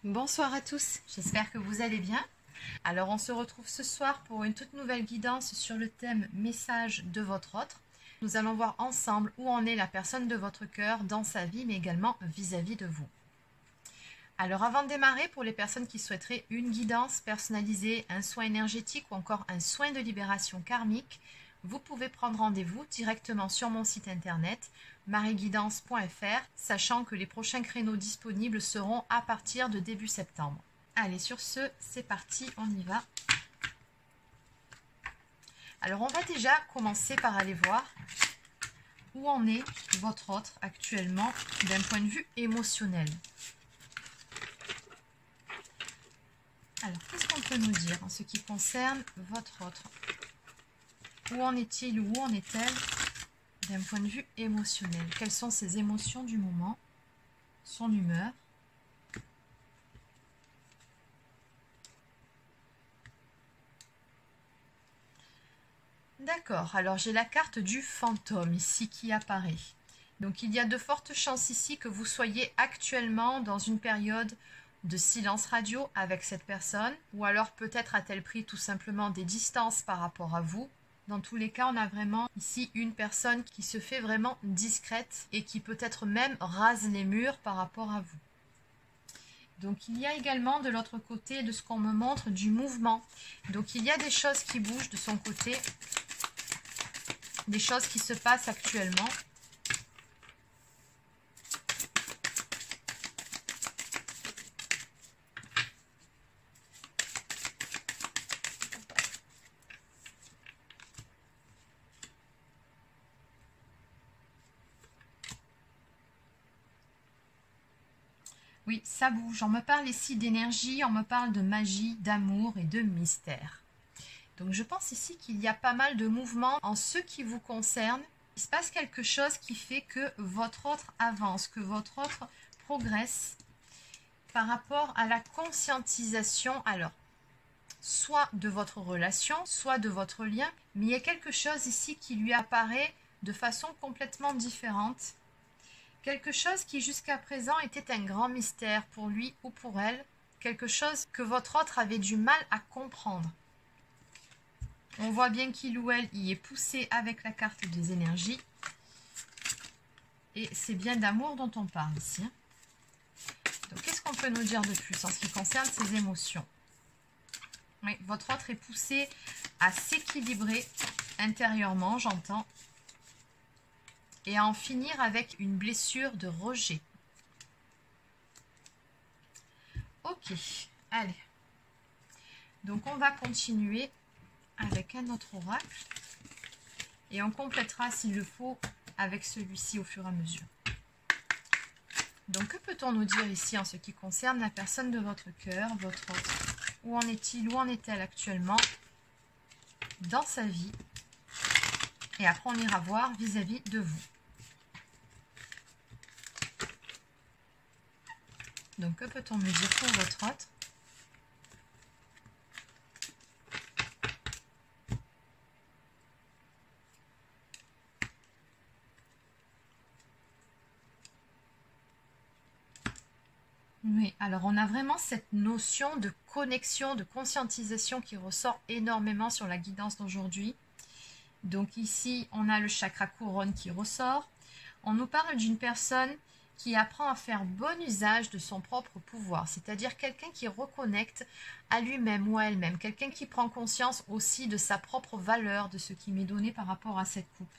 Bonsoir à tous, j'espère que vous allez bien. Alors on se retrouve ce soir pour une toute nouvelle guidance sur le thème message de votre autre. Nous allons voir ensemble où en est la personne de votre cœur dans sa vie mais également vis-à-vis de vous. Alors avant de démarrer, pour les personnes qui souhaiteraient une guidance personnalisée, un soin énergétique ou encore un soin de libération karmique, vous pouvez prendre rendez-vous directement sur mon site internet marieguidance.fr, sachant que les prochains créneaux disponibles seront à partir de début septembre. Allez, sur ce, c'est parti, on y va. Alors, on va déjà commencer par aller voir où en est votre autre actuellement d'un point de vue émotionnel. Alors, qu'est-ce qu'on peut nous dire en ce qui concerne votre autre? Où en est-il ou où en est-elle d'un point de vue émotionnel? Quelles sont ses émotions du moment? Son humeur? D'accord, alors j'ai la carte du fantôme ici qui apparaît. Donc il y a de fortes chances ici que vous soyez actuellement dans une période de silence radio avec cette personne, ou alors peut-être a-t-elle pris tout simplement des distances par rapport à vous. Dans tous les cas, on a vraiment ici une personne qui se fait vraiment discrète et qui peut-être même rase les murs par rapport à vous. Donc il y a également de l'autre côté de ce qu'on me montre du mouvement. Donc il y a des choses qui bougent de son côté, des choses qui se passent actuellement. Oui, ça bouge. On me parle ici d'énergie, on me parle de magie, d'amour et de mystère. Donc je pense ici qu'il y a pas mal de mouvements en ce qui vous concerne. Il se passe quelque chose qui fait que votre autre avance, que votre autre progresse par rapport à la conscientisation. Alors, soit de votre relation, soit de votre lien, mais il y a quelque chose ici qui lui apparaît de façon complètement différente. Quelque chose qui jusqu'à présent était un grand mystère pour lui ou pour elle. Quelque chose que votre autre avait du mal à comprendre. On voit bien qu'il ou elle y est poussé avec la carte des énergies. Et c'est bien d'amour dont on parle ici. Donc qu'est-ce qu'on peut nous dire de plus en ce qui concerne ces émotions? Oui, votre autre est poussé à s'équilibrer intérieurement, j'entends. Et à en finir avec une blessure de rejet. Ok, allez. Donc on va continuer avec un autre oracle. Et on complétera s'il le faut avec celui-ci au fur et à mesure. Donc que peut-on nous dire ici en ce qui concerne la personne de votre cœur, votre autre? Où en est-il, où en est-elle actuellement dans sa vie? Et après on ira voir vis-à-vis de vous. Donc, que peut-on me dire pour votre autre? Oui, alors on a vraiment cette notion de connexion, de conscientisation qui ressort énormément sur la guidance d'aujourd'hui. Donc ici, on a le chakra couronne qui ressort. On nous parle d'une personne qui apprend à faire bon usage de son propre pouvoir, c'est-à-dire quelqu'un qui reconnecte à lui-même ou à elle-même, quelqu'un qui prend conscience aussi de sa propre valeur, de ce qui m'est donné par rapport à cette coupe.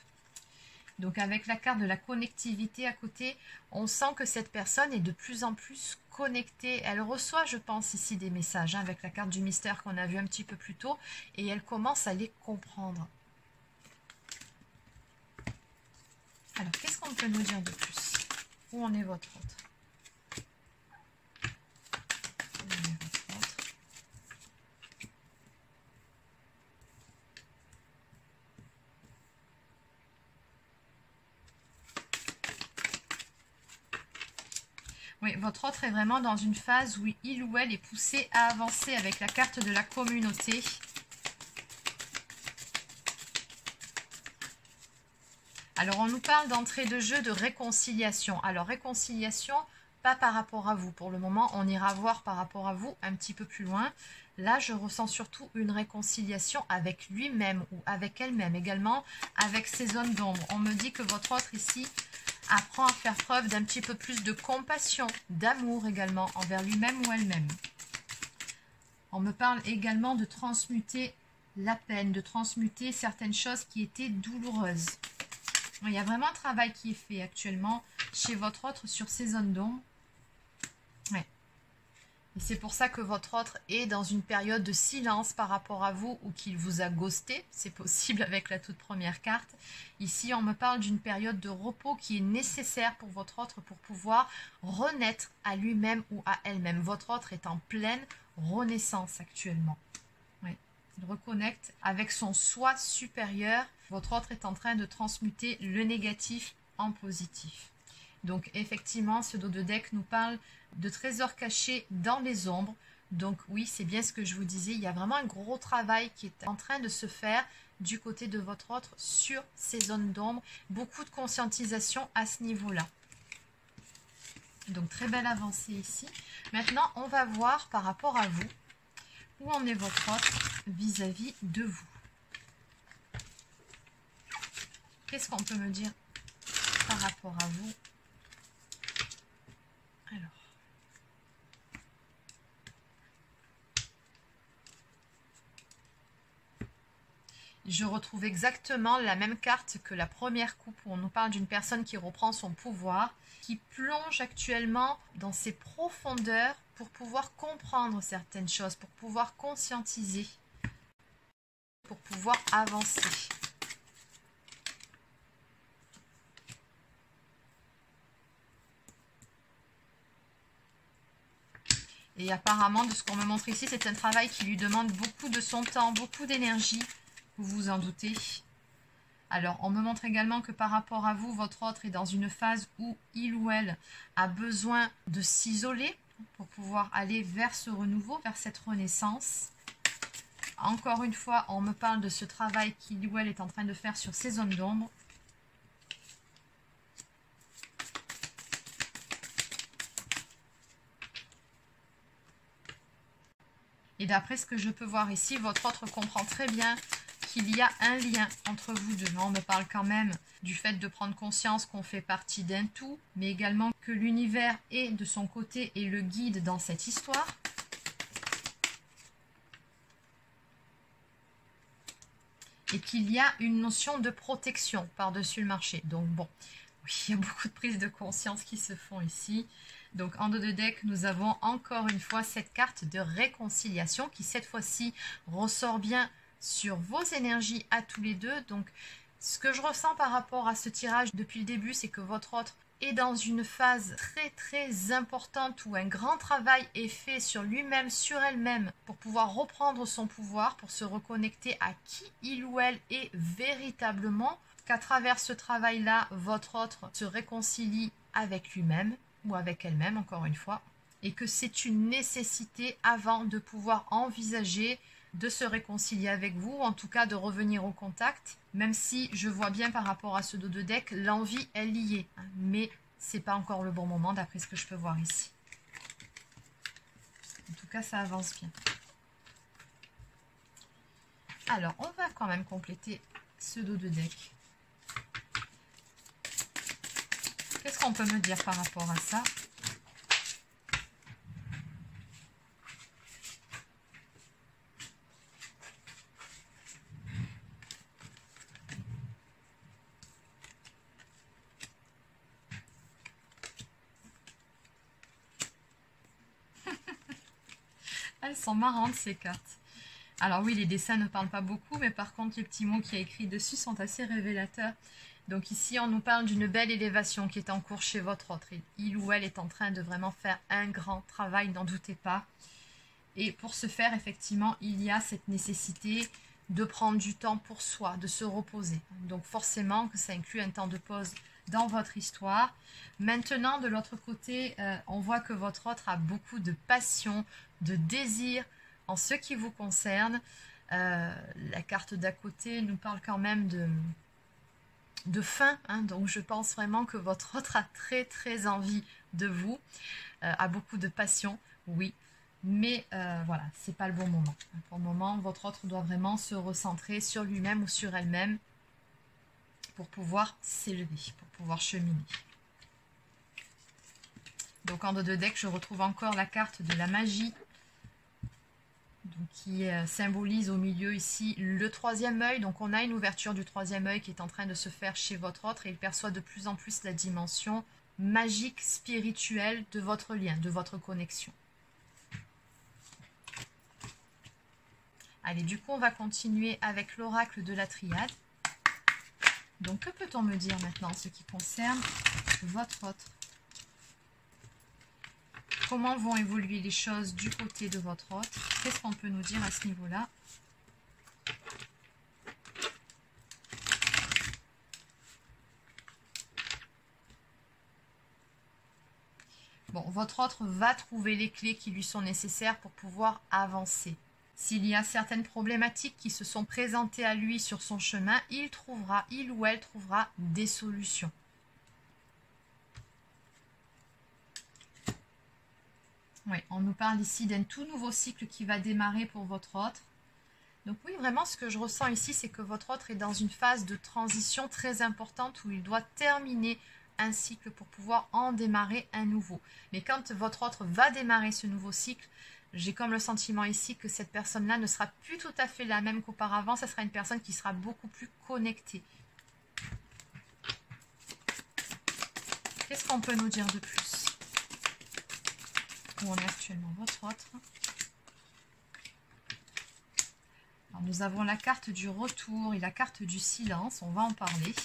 Donc avec la carte de la connectivité à côté, on sent que cette personne est de plus en plus connectée. Elle reçoit, je pense, ici des messages avec la carte du mystère qu'on a vu un petit peu plus tôt, et elle commence à les comprendre. Alors, qu'est-ce qu'on peut nous dire de plus? Où en est votre autre? Où en est votre autre? Oui, votre autre est vraiment dans une phase où il ou elle est poussé à avancer avec la carte de la communauté. Alors, on nous parle d'entrée de jeu de réconciliation. Alors, réconciliation pas par rapport à vous. Pour le moment, on ira voir par rapport à vous un petit peu plus loin. Là, je ressens surtout une réconciliation avec lui-même ou avec elle-même, également avec ses zones d'ombre. On me dit que votre autre ici apprend à faire preuve d'un petit peu plus de compassion, d'amour également envers lui-même ou elle-même. On me parle également de transmuter la peine, de transmuter certaines choses qui étaient douloureuses. Il y a vraiment un travail qui est fait actuellement chez votre autre sur ces zones d'ombre. Ouais. Et c'est pour ça que votre autre est dans une période de silence par rapport à vous ou qu'il vous a ghosté. C'est possible avec la toute première carte. Ici, on me parle d'une période de repos qui est nécessaire pour votre autre pour pouvoir renaître à lui-même ou à elle-même. Votre autre est en pleine renaissance actuellement. Oui. Il reconnecte avec son soi supérieur. Votre autre est en train de transmuter le négatif en positif. Donc effectivement, ce dos de deck nous parle de trésors cachés dans les ombres. Donc oui, c'est bien ce que je vous disais. Il y a vraiment un gros travail qui est en train de se faire du côté de votre autre sur ces zones d'ombre. Beaucoup de conscientisation à ce niveau-là. Donc très belle avancée ici. Maintenant, on va voir par rapport à vous où en est votre autre vis-à-vis de vous. Qu'est-ce qu'on peut me dire par rapport à vous? Alors. Je retrouve exactement la même carte que la première coupe où on nous parle d'une personne qui reprend son pouvoir, qui plonge actuellement dans ses profondeurs pour pouvoir comprendre certaines choses, pour pouvoir conscientiser, pour pouvoir avancer. Et apparemment, de ce qu'on me montre ici, c'est un travail qui lui demande beaucoup de son temps, beaucoup d'énergie. Vous vous en doutez. Alors, on me montre également que par rapport à vous, votre autre est dans une phase où il ou elle a besoin de s'isoler pour pouvoir aller vers ce renouveau, vers cette renaissance. Encore une fois, on me parle de ce travail qu'il ou elle est en train de faire sur ces zones d'ombre. Et d'après ce que je peux voir ici, votre autre comprend très bien qu'il y a un lien entre vous deux. On me parle quand même du fait de prendre conscience qu'on fait partie d'un tout, mais également que l'univers est de son côté et le guide dans cette histoire. Et qu'il y a une notion de protection par-dessus le marché. Donc bon, oui, il y a beaucoup de prises de conscience qui se font ici. Donc en dos de deck, nous avons encore une fois cette carte de réconciliation qui cette fois-ci ressort bien sur vos énergies à tous les deux. Donc ce que je ressens par rapport à ce tirage depuis le début, c'est que votre autre est dans une phase très très importante où un grand travail est fait sur lui-même, sur elle-même, pour pouvoir reprendre son pouvoir, pour se reconnecter à qui il ou elle est véritablement, qu'à travers ce travail-là, votre autre se réconcilie avec lui-même ou avec elle-même, encore une fois, et que c'est une nécessité avant de pouvoir envisager de se réconcilier avec vous, ou en tout cas de revenir au contact, même si je vois bien par rapport à ce dos de deck, l'envie elle y est, mais c'est pas encore le bon moment d'après ce que je peux voir ici. En tout cas, ça avance bien. Alors, on va quand même compléter ce dos de deck. Qu'est-ce qu'on peut me dire par rapport à ça? Elles sont marrantes ces cartes. Alors oui, les dessins ne parlent pas beaucoup, mais par contre les petits mots qu'il y a écrits dessus sont assez révélateurs. Donc ici, on nous parle d'une belle élévation qui est en cours chez votre autre. Il ou elle est en train de vraiment faire un grand travail, n'en doutez pas. Et pour ce faire, effectivement, il y a cette nécessité de prendre du temps pour soi, de se reposer. Donc forcément que ça inclut un temps de pause dans votre histoire. Maintenant, de l'autre côté, on voit que votre autre a beaucoup de passion, de désir en ce qui vous concerne. La carte d'à côté nous parle quand même de faim, hein, donc je pense vraiment que votre autre a très très envie de vous, a beaucoup de passion, oui. Mais voilà, c'est pas le bon moment. Pour le moment, votre autre doit vraiment se recentrer sur lui-même ou sur elle-même pour pouvoir s'élever, pour pouvoir cheminer. Donc en dos de deck, je retrouve encore la carte de la magie, donc, qui symbolise au milieu ici le troisième œil. Donc on a une ouverture du troisième œil qui est en train de se faire chez votre autre et il perçoit de plus en plus la dimension magique, spirituelle de votre lien, de votre connexion. Allez, du coup, on va continuer avec l'oracle de la triade. Donc, que peut-on me dire maintenant en ce qui concerne votre autre? Comment vont évoluer les choses du côté de votre autre? Qu'est-ce qu'on peut nous dire à ce niveau-là? Bon, votre autre va trouver les clés qui lui sont nécessaires pour pouvoir avancer. S'il y a certaines problématiques qui se sont présentées à lui sur son chemin, il ou elle trouvera des solutions. Oui, on nous parle ici d'un tout nouveau cycle qui va démarrer pour votre autre. Donc oui, vraiment, ce que je ressens ici, c'est que votre autre est dans une phase de transition très importante où il doit terminer un cycle pour pouvoir en démarrer un nouveau. Mais quand votre autre va démarrer ce nouveau cycle, j'ai comme le sentiment ici que cette personne-là ne sera plus tout à fait la même qu'auparavant. Ça sera une personne qui sera beaucoup plus connectée. Qu'est-ce qu'on peut nous dire de plus? Où on est actuellement votre autre? Alors, nous avons la carte du retour et la carte du silence. On va en parler.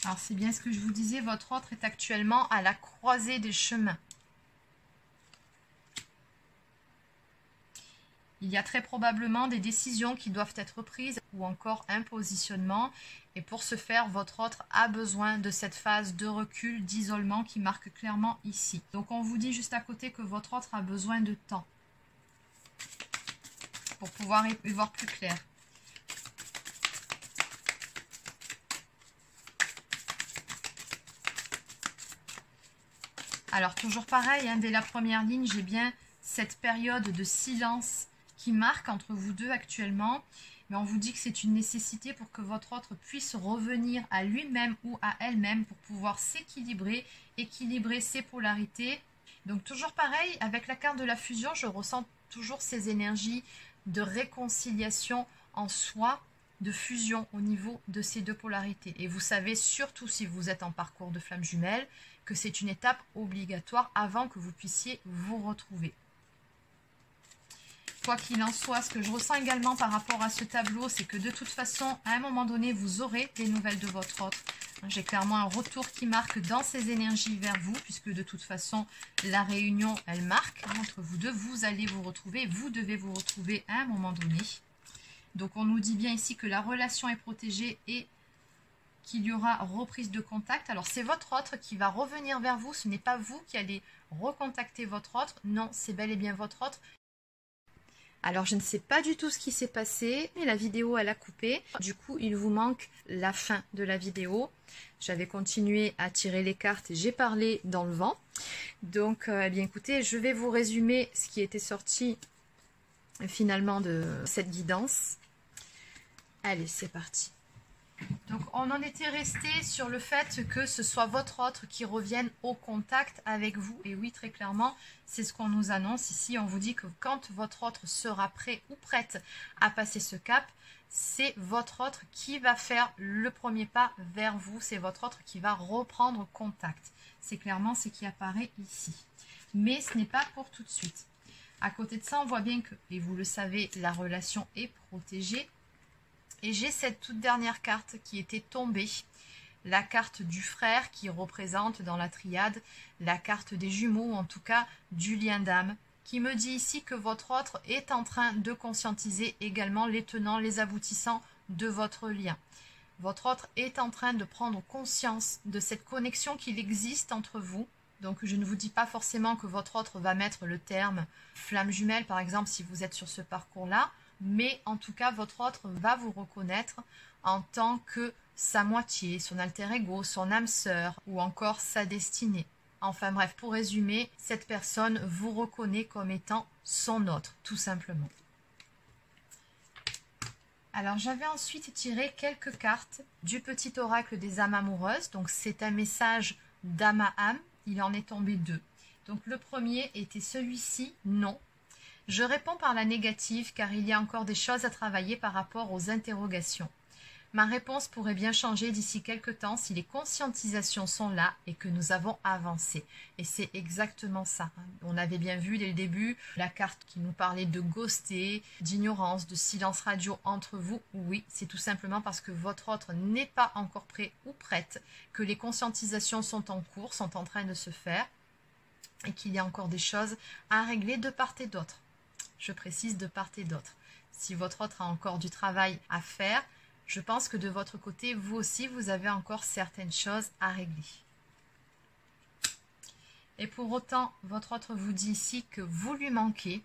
Alors, c'est bien ce que je vous disais, votre autre est actuellement à la croisée des chemins. Il y a très probablement des décisions qui doivent être prises ou encore un positionnement. Et pour ce faire, votre autre a besoin de cette phase de recul, d'isolement qui marque clairement ici. Donc, on vous dit juste à côté que votre autre a besoin de temps pour pouvoir y voir plus clair. Alors, toujours pareil, hein, dès la première ligne, j'ai bien cette période de silence qui marque entre vous deux actuellement. Mais on vous dit que c'est une nécessité pour que votre autre puisse revenir à lui-même ou à elle-même pour pouvoir s'équilibrer, équilibrer ses polarités. Donc, toujours pareil, avec la carte de la fusion, je ressens toujours ces énergies de réconciliation en soi, de fusion au niveau de ces deux polarités. Et vous savez, surtout si vous êtes en parcours de flamme jumelle, que c'est une étape obligatoire avant que vous puissiez vous retrouver. Quoi qu'il en soit, ce que je ressens également par rapport à ce tableau, c'est que de toute façon, à un moment donné, vous aurez des nouvelles de votre autre. J'ai clairement un retour qui marque dans ces énergies vers vous, puisque de toute façon, la réunion, elle marque entre vous deux. Vous allez vous retrouver, vous devez vous retrouver à un moment donné. Donc, on nous dit bien ici que la relation est protégée et qu'il y aura reprise de contact. Alors, c'est votre autre qui va revenir vers vous. Ce n'est pas vous qui allez recontacter votre autre. Non, c'est bel et bien votre autre. Alors, je ne sais pas du tout ce qui s'est passé, mais la vidéo, elle a coupé. Du coup, il vous manque la fin de la vidéo. J'avais continué à tirer les cartes et j'ai parlé dans le vent. Donc, eh bien, écoutez, je vais vous résumer ce qui était sorti finalement de cette guidance. Allez, c'est parti. Donc, on en était resté sur le fait que ce soit votre autre qui revienne au contact avec vous. Et oui, très clairement, c'est ce qu'on nous annonce ici. On vous dit que quand votre autre sera prêt ou prête à passer ce cap, c'est votre autre qui va faire le premier pas vers vous. C'est votre autre qui va reprendre contact. C'est clairement ce qui apparaît ici. Mais ce n'est pas pour tout de suite. À côté de ça, on voit bien que, et vous le savez, la relation est protégée. Et j'ai cette toute dernière carte qui était tombée. la carte du frère qui représente dans la triade la carte des jumeaux, ou en tout cas du lien d'âme, qui me dit ici que votre autre est en train de conscientiser également les tenants, les aboutissants de votre lien. Votre autre est en train de prendre conscience de cette connexion qu'il existe entre vous. Donc je ne vous dis pas forcément que votre autre va mettre le terme flamme jumelle par exemple si vous êtes sur ce parcours-là, mais en tout cas votre autre va vous reconnaître en tant que sa moitié, son alter ego, son âme sœur ou encore sa destinée. Enfin bref, pour résumer, cette personne vous reconnaît comme étant son autre, tout simplement. Alors j'avais ensuite tiré quelques cartes du petit oracle des âmes amoureuses. Donc c'est un message d'âme à âme, il en est tombé 2. Donc le premier était celui-ci, non. Je réponds par la négative car il y a encore des choses à travailler par rapport aux interrogations. Ma réponse pourrait bien changer d'ici quelques temps si les conscientisations sont là et que nous avons avancé. Et c'est exactement ça. On avait bien vu dès le début la carte qui nous parlait de ghoster, d'ignorance, de silence radio entre vous. Oui, c'est tout simplement parce que votre autre n'est pas encore prêt ou prête, que les conscientisations sont en cours, sont en train de se faire et qu'il y a encore des choses à régler de part et d'autre. Je précise de part et d'autre. Si votre autre a encore du travail à faire, je pense que de votre côté, vous aussi, vous avez encore certaines choses à régler. Et pour autant, votre autre vous dit ici que vous lui manquez.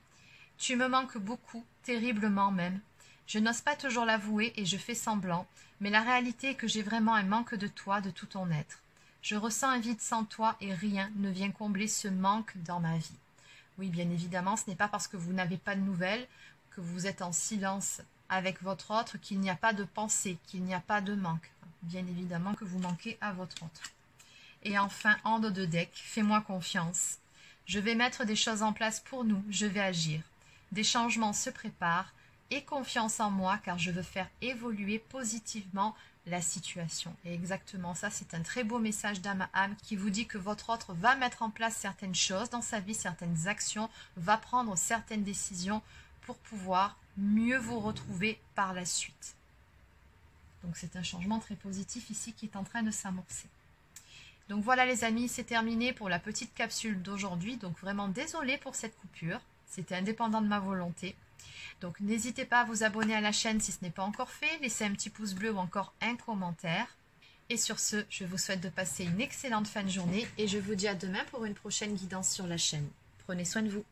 Tu me manques beaucoup, terriblement même. Je n'ose pas toujours l'avouer et je fais semblant, mais la réalité est que j'ai vraiment un manque de toi, de tout ton être. Je ressens un vide sans toi et rien ne vient combler ce manque dans ma vie. Oui, bien évidemment, ce n'est pas parce que vous n'avez pas de nouvelles, que vous êtes en silence avec votre autre, qu'il n'y a pas de pensée, qu'il n'y a pas de manque. Bien évidemment que vous manquez à votre autre. Et enfin, en dos de deck, fais-moi confiance. Je vais mettre des choses en place pour nous, je vais agir. Des changements se préparent, aie confiance en moi car je veux faire évoluer positivement la situation. Et exactement ça, c'est un très beau message d'âme à âme qui vous dit que votre autre va mettre en place certaines choses dans sa vie, certaines actions, va prendre certaines décisions pour pouvoir mieux vous retrouver par la suite. Donc c'est un changement très positif ici qui est en train de s'amorcer. Donc voilà les amis, c'est terminé pour la petite capsule d'aujourd'hui. Donc vraiment désolée pour cette coupure, c'était indépendant de ma volonté. Donc n'hésitez pas à vous abonner à la chaîne si ce n'est pas encore fait, laissez un petit pouce bleu ou encore un commentaire. Et sur ce, je vous souhaite de passer une excellente fin de journée et je vous dis à demain pour une prochaine guidance sur la chaîne. Prenez soin de vous.